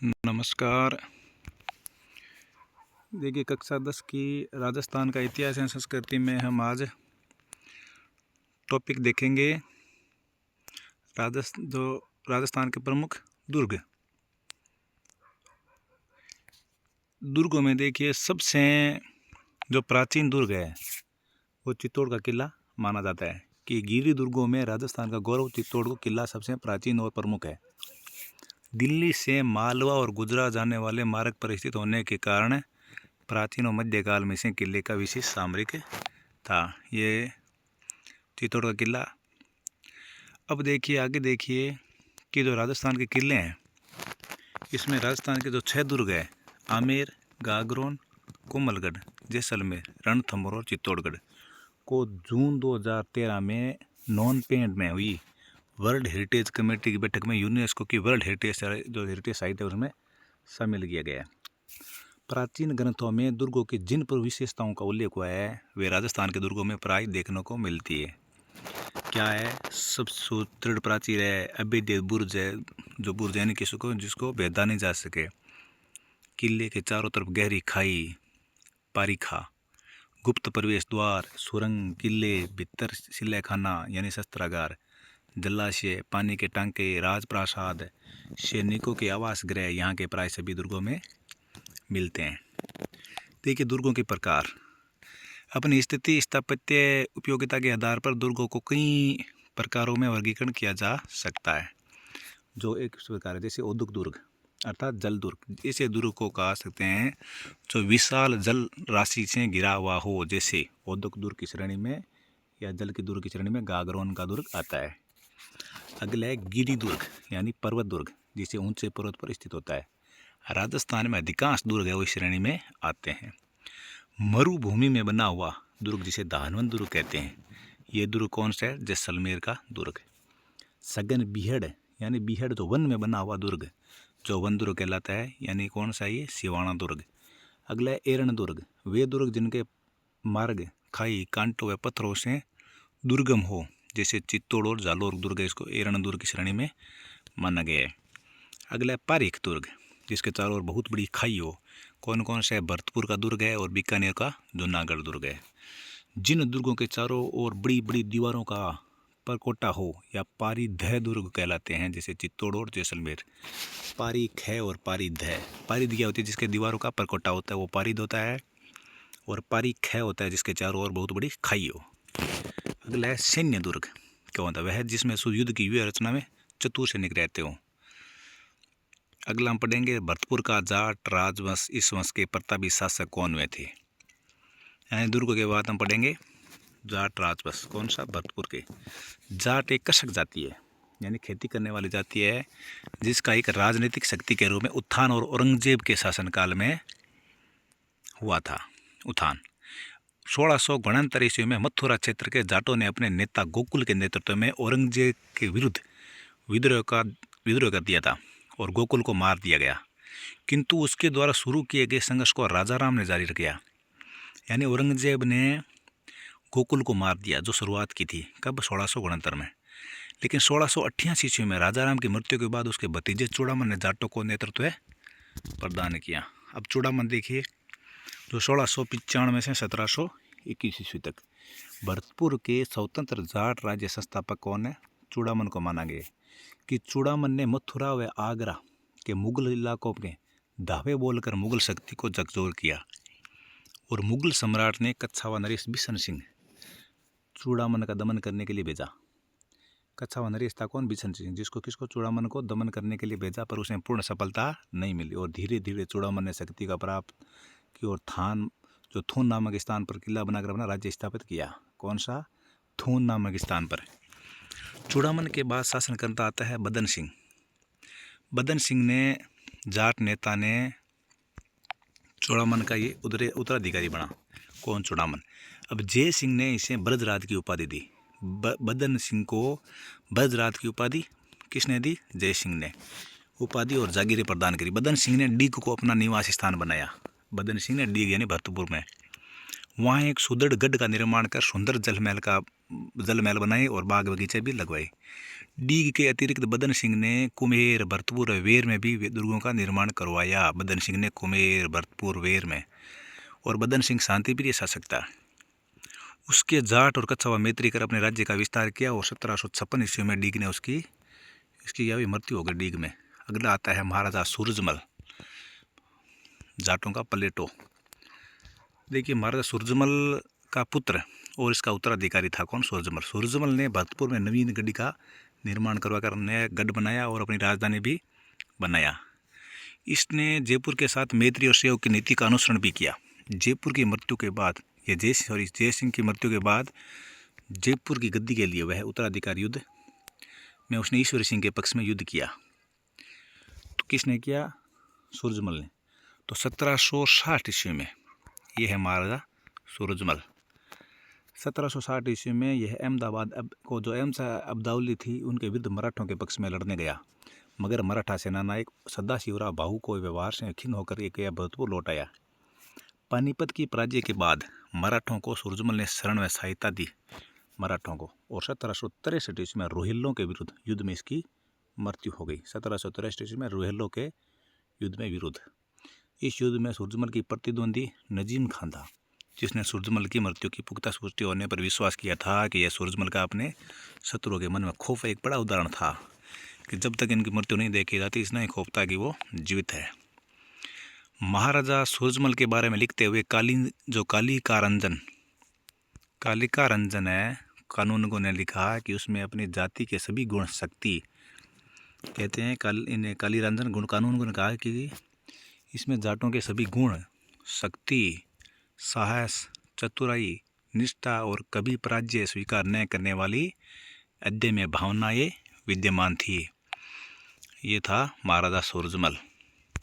नमस्कार। देखिए, कक्षा 10 की राजस्थान का इतिहास एवं संस्कृति में हम आज टॉपिक देखेंगे राजस्थान के प्रमुख दुर्गों में देखिए, सबसे जो प्राचीन दुर्ग है वो चित्तौड़ का किला माना जाता है कि गिरिडीह दुर्गों में राजस्थान का गौरव चित्तौड़ का किला सबसे प्राचीन और प्रमुख है। दिल्ली से मालवा और गुजरात जाने वाले मार्ग पर स्थित होने के कारण प्राचीन और मध्यकाल में से किले का विशेष सामरिक था। ये चित्तौड़ का किला। अब देखिए, आगे देखिए कि जो राजस्थान के किले हैं, इसमें राजस्थान के जो 6 दुर्ग हैं, आमेर, गागरोन, कोमलगढ़, जैसलमेर, रणथंभौर और चित्तौड़गढ़, को जून 2013 में नॉन पेंट में हुई वर्ल्ड हेरिटेज कमेटी की बैठक में यूनेस्को की वर्ल्ड हेरिटेज साइट है उसमें शामिल किया गया है। प्राचीन ग्रंथों में दुर्गों की जिन पर विशेषताओं का उल्लेख हुआ है वे राजस्थान के दुर्गों में प्राय देखने को मिलती है। क्या है? सब सुदृढ़ प्राचीर है, अभेद्य बुर्ज है, जो बुर्ज यानी जिसको भेदा नहीं जा सके, किले के चारों तरफ गहरी खाई, पारिखा, गुप्त प्रवेश द्वार, सुरंग, किले भीतर सिलाखाना यानी शस्त्रागार, जलाशय, पानी के टांके, राजप्रासाद, सैनिकों के आवास गृह यहाँ के प्राय सभी दुर्गों में मिलते हैं। देखिए, दुर्गों के प्रकार। अपनी स्थिति, स्थापत्य, उपयोगिता के आधार पर दुर्गों को कई प्रकारों में वर्गीकरण किया जा सकता है। जो एक प्रकार है, जैसे औद्योगिक दुर्ग अर्थात जल दुर्ग, ऐसे दुर्ग को कह सकते हैं जो विशाल जल राशि से घिरा हुआ हो, जैसे औद्योगिक दुर्ग की श्रेणी में या जल की दुर्ग की श्रेणी में गागरोन का दुर्ग आता है। अगला है गिरि दुर्ग यानी पर्वत दुर्ग, जिसे ऊंचे पर्वत पर स्थित होता है। राजस्थान में अधिकांश दुर्ग है वो इस श्रेणी में आते हैं। मरुभूमि में बना हुआ दुर्ग जिसे धानवंत दुर्ग कहते हैं, ये दुर्ग कौन सा है? जैसलमेर का दुर्ग। सघन बीहड़ यानी बीहड़ जो वन में बना हुआ दुर्ग, जो वन दुर्ग कहलाता है, यानी कौन सा? ये सिवाना दुर्ग। अगला है एरण दुर्ग, वे दुर्ग जिनके मार्ग खाई, कांटों व पत्थरों से दुर्गम हो, जैसे चित्तौड़ और जालोर दुर्ग, इसको एरण दुर्ग की श्रेणी में माना गया है। अगला है पारीख दुर्ग, जिसके चारों ओर बहुत बड़ी खाई हो, कौन कौन सा है? भरतपुर का दुर्ग है और बीकानेर का जूनागढ़ दुर्ग है। जिन दुर्गों के चारों ओर बड़ी बड़ी दीवारों का परकोटा हो या पारीधय दुर्ग कहलाते हैं, जैसे चित्तौड़ और जैसलमेर। पारीख है और पारीधय, पारीध क्या होती है? जिसके दीवारों का परकोटा होता है वो पारीध होता है, और पारीख है होता है जिसके चारों ओर बहुत बड़ी खाई हो। अगला है सैन्य दुर्ग, क्या होता है? वह जिसमें युद्ध की व्यूह रचना में चतुर सैनिक रहते हो। अगला हम पढ़ेंगे भरतपुर का जाट राजवंश, इस वंश के प्रतापी शासक कौन हुए थे? यानी दुर्ग के बाद हम पढ़ेंगे जाट राजवंश, कौन सा? भरतपुर के। जाट एक कृषक जाति है, यानी खेती करने वाली जाति है, जिसका एक राजनीतिक शक्ति के रूप में उत्थान और औरंगजेब के शासनकाल में हुआ था। उत्थान 1669 ईस्वी में मथुरा क्षेत्र के जाटों ने अपने नेता गोकुल के नेतृत्व में औरंगजेब के विरुद्ध विद्रोह कर दिया था और गोकुल को मार दिया गया, किंतु उसके द्वारा शुरू किए गए संघर्ष को राजा राम ने जारी रखा। यानी औरंगजेब ने गोकुल को मार दिया, जो शुरुआत की थी कब? 1669 में। लेकिन 1688 ईस्वी में राजा राम की मृत्यु के बाद उसके भतीजे चूड़ामन ने जाटों को नेतृत्व प्रदान किया। अब चूड़ामन देखिए, जो 1695 से 1721 ईस्वी तक भरतपुर के स्वतंत्र जाट राज्य संस्थापक कौन है? चूड़ामन को माना गया कि चूड़ामन ने मथुरा व आगरा के मुगल इलाकों में धावे बोलकर मुगल शक्ति को झकझोर किया, और मुगल सम्राट ने कच्छावा नरेश बिशन सिंह चूड़ामन का दमन करने के लिए भेजा। कच्छावा नरेश था कौन? बिशन सिंह, किसको? चूड़ामन को दमन करने के लिए भेजा, पर उसे पूर्ण सफलता नहीं मिली, और धीरे धीरे चूड़ामन ने शक्ति का प्राप्त की और थून नामक स्थान पर किला बनाकर अपना राज्य स्थापित किया। कौन सा? थून नामक स्थान पर। चूड़ामन के बाद शासन करता आता है बदन सिंह। बदन सिंह ने जाट नेता ने चूड़ामन का ये उत्तराधिकारी बना। कौन? चूड़ामन। अब जय सिंह ने इसे ब्रजराज की उपाधि दी। बदन सिंह को ब्रजराज की उपाधि किसने दी? जय सिंह ने उपाधि और जागीरें प्रदान करी। बदन सिंह ने डीग को अपना निवास स्थान बनाया। बदन सिंह ने डीग यानी भरतपुर में वहाँ एक सुदृढ़ गढ़ का निर्माण कर सुंदर जलमहल बनाए और बाग बगीचे भी लगवाए। डीग के अतिरिक्त बदन सिंह ने कुमेर, भरतपुर, वेर में भी दुर्गों का निर्माण करवाया। बदन सिंह ने कुमेर, भरतपुर, वेर में। और बदन सिंह शांति प्रिय शासक था। उसके जाट और कच्छावा मैत्री कर अपने राज्य का विस्तार किया और 1756 ईस्वी में डीग ने इसकी यह भी मृत्यु हो गई डीग में। अगला आता है महाराजा सूरजमल, जाटों का प्लेटो। देखिए महाराजा सूरजमल का पुत्र और इसका उत्तराधिकारी था कौन? सूरजमल। सूरजमल ने भरतपुर में नवीन गढ़ का निर्माण करवाकर नया गढ़ बनाया और अपनी राजधानी भी बनाया। इसने जयपुर के साथ मैत्री और सहयोग की नीति का अनुसरण भी किया। जयपुर की मृत्यु के बाद जय सिंह की मृत्यु के बाद जयपुर की गद्दी के लिए वह उत्तराधिकारी युद्ध में उसने ईश्वरी सिंह के पक्ष में युद्ध किया। तो किसने किया? सूरजमल ने। तो 1760 ईस्वी में यह है महाराजा सूरजमल। 1760 ईस्वी में यह अहमदाबाद को जो अब्दावली थी उनके विरुद्ध मराठों के पक्ष में लड़ने गया, मगर मराठा सेनानायक सदाशिवराव भाऊ को व्यवहार से खिन्न होकर एक भरतपुर लौट आया। पानीपत की पराजय के बाद मराठों को सूरजमल ने शरण में सहायता दी मराठों को, और 1763 ईस्वी में रोहिल्लों के विरुद्ध युद्ध में इसकी मृत्यु हो गई। 1763 ईस्वी में रोहिल्लों के युद्ध में विरुद्ध। इस युद्ध में सूरजमल की प्रतिद्वंदी नजीम खान था, जिसने सूरजमल की मृत्यु की पुख्ता पुष्टि होने पर विश्वास किया था कि यह सूरजमल का अपने शत्रुओं के मन में खौफ एक बड़ा उदाहरण था कि जब तक इनकी मृत्यु नहीं देखी जाती इसने ही खौफ था कि वो जीवित है। महाराजा सूरजमल के बारे में लिखते हुए कालिका रंजन है कानूनगों ने लिखा कि उसमें अपनी जाति के सभी गुण शक्ति कहते हैं। इन्हें काली रंजन गुण कानूनगों ने कहा कि इसमें जाटों के सभी गुण, शक्ति, साहस, चतुराई, निष्ठा और कभी पराजय स्वीकार न करने वाली अद्यम्य भावनाएं विद्यमान थी। ये था महाराजा सूरजमल।